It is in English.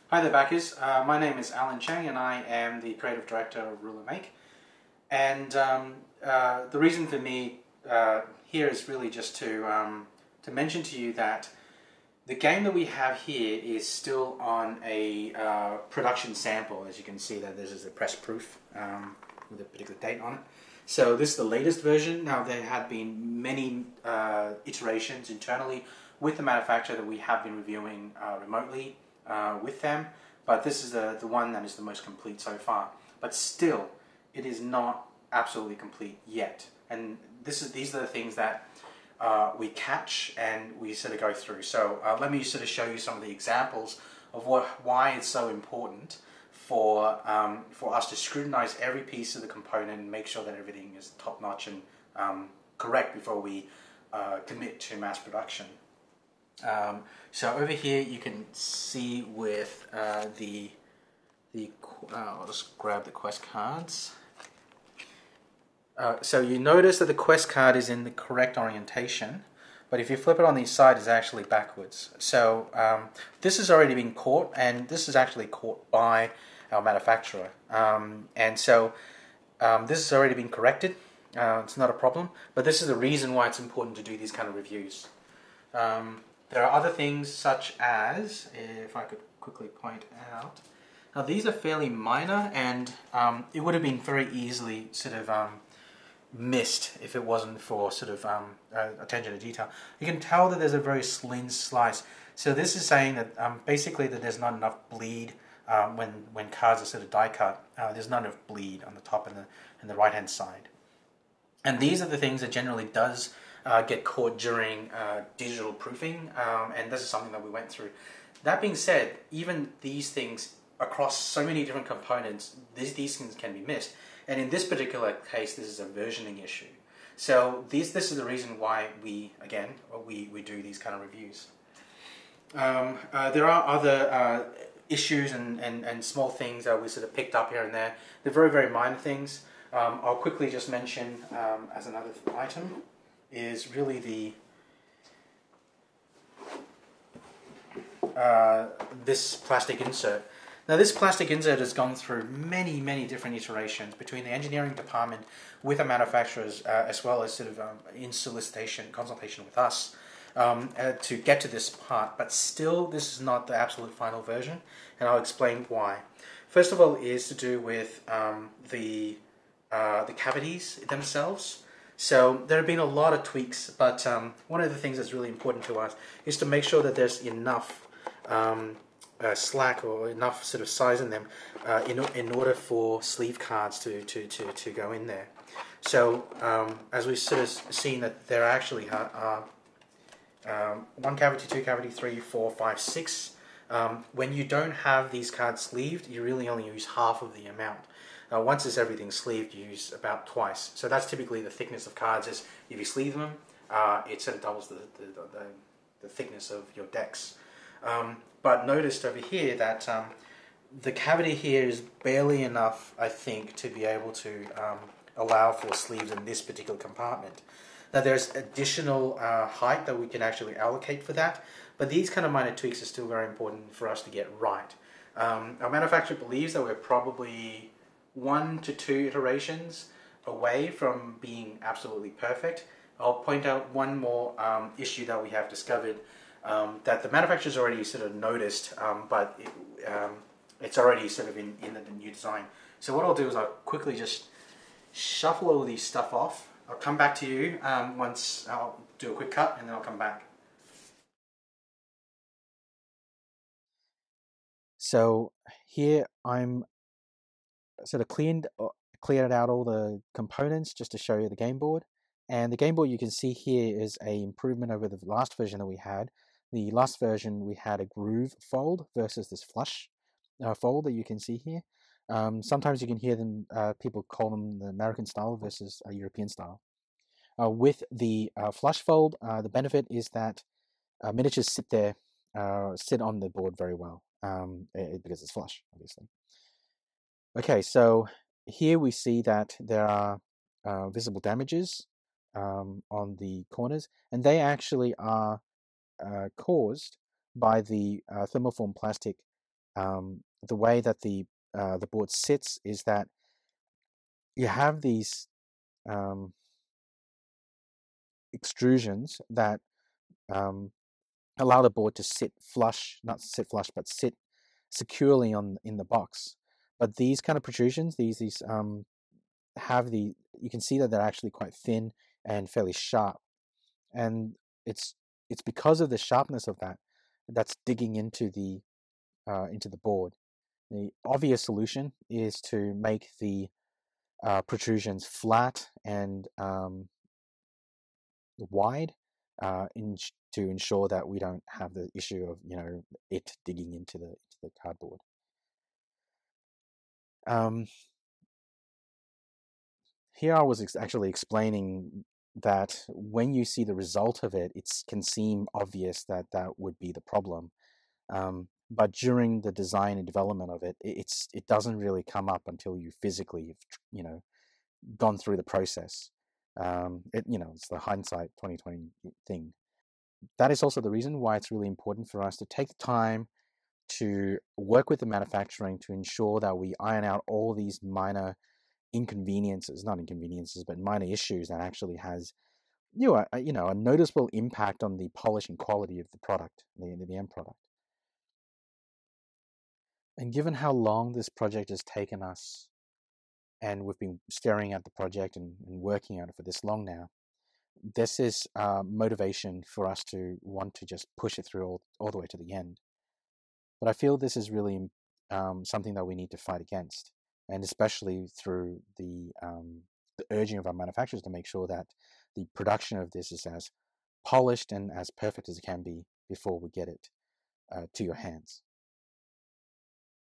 Hi there, backers. My name is Alan Chang, and I am the creative director of Ruler Make. And the reason for me here is really just to mention to you that the game that we have here is still on a production sample. As you can see, that this is a press proof with a particular date on it. So this is the latest version. Now there have been many iterations internally with the manufacturer that we have been reviewing remotely with them, but this is the one that is the most complete so far. But still, it is not absolutely complete yet. And these are the things that we catch and we sort of go through. So let me sort of show you some of the examples of why it's so important for us to scrutinize every piece of the component and make sure that everything is top notch and correct before we commit to mass production. So over here you can see with I'll just grab the quest cards. So you notice that the quest card is in the correct orientation, but if you flip it on the side, it's actually backwards. So this has already been caught, and this is actually caught by our manufacturer. And so this has already been corrected. It's not a problem, but this is the reason why it's important to do these kind of reviews. There are other things such as, if I could quickly point out, now these are fairly minor, and it would have been very easily sort of missed if it wasn't for sort of attention to detail. You can tell that there's a very slim slice. So this is saying that basically that there's not enough bleed when cards are sort of die cut. There's not enough bleed on the top and the right hand side. And these are the things that generally does get caught during digital proofing, and this is something that we went through. That being said, even these things across so many different components, these things can be missed. And in this particular case, this is a versioning issue. So this is the reason why we do these kind of reviews. There are other issues and small things that we sort of picked up here and there. They're very, very minor things. I'll quickly just mention as another item is really this plastic insert. Now this plastic insert has gone through many, many different iterations between the engineering department with the manufacturers as well as sort of in consultation with us to get to this part, but still this is not the absolute final version, and I'll explain why. First of all is to do with the cavities themselves. So there have been a lot of tweaks, but one of the things that's really important to us is to make sure that there's enough slack or enough sort of size in them in order for sleeve cards to go in there. So as we've sort of seen that there actually are 1 cavity, 2 cavity, 3, 4, 5, 6. When you don't have these cards sleeved, you really only use half of the amount. Once it's everything sleeved, you use about twice. So that's typically the thickness of cards. Is if you sleeve them, it sort of doubles the thickness of your decks. But noticed over here that the cavity here is barely enough, I think, to be able to allow for sleeves in this particular compartment. Now there's additional height that we can actually allocate for that, but these kind of minor tweaks are still very important for us to get right. Our manufacturer believes that we're probably 1 to 2 iterations away from being absolutely perfect. I'll point out one more issue that we have discovered that the manufacturer's already sort of noticed, but it's already sort of in the new design. So what I'll do is I'll quickly just shuffle all these stuff off. I'll come back to you once I'll do a quick cut, and then I'll come back. So here I'm sort of cleared out all the components just to show you the game board. And the game board you can see here is an improvement over the last version that we had. The last version we had a groove fold versus this flush fold that you can see here. Sometimes you can hear them, people call them the American style versus a European style. With the flush fold, the benefit is that miniatures sit on the board very well because it's flush, obviously. Okay, so here we see that there are visible damages on the corners, and they actually are caused by the thermoform plastic the way that the board sits is that you have these um, extrusions that um, allow the board to sit flush, not sit flush, but sit securely in the box. But these kind of protrusions, these have you can see that they're actually quite thin and fairly sharp, and it's it's because of the sharpness of that's digging into the board. The obvious solution is to make the protrusions flat and wide, to ensure that we don't have the issue of it digging into the cardboard. Um, Here I was actually explaining that when you see the result of it, it can seem obvious that that would be the problem. But during the design and development of it, it doesn't really come up until you physically, gone through the process. It's the hindsight 2020 thing. That is also the reason why it's really important for us to take the time to work with the manufacturing to ensure that we iron out all these minor inconveniences, not inconveniences, but minor issues that actually has a noticeable impact on the polish and quality of the product, the end product. And given how long this project has taken us, and we've been staring at the project and working on it for this long now, this is motivation for us to want to just push it through all the way to the end. But I feel this is really something that we need to fight against, and especially through the urging of our manufacturers to make sure that the production of this is as polished and as perfect as it can be before we get it to your hands.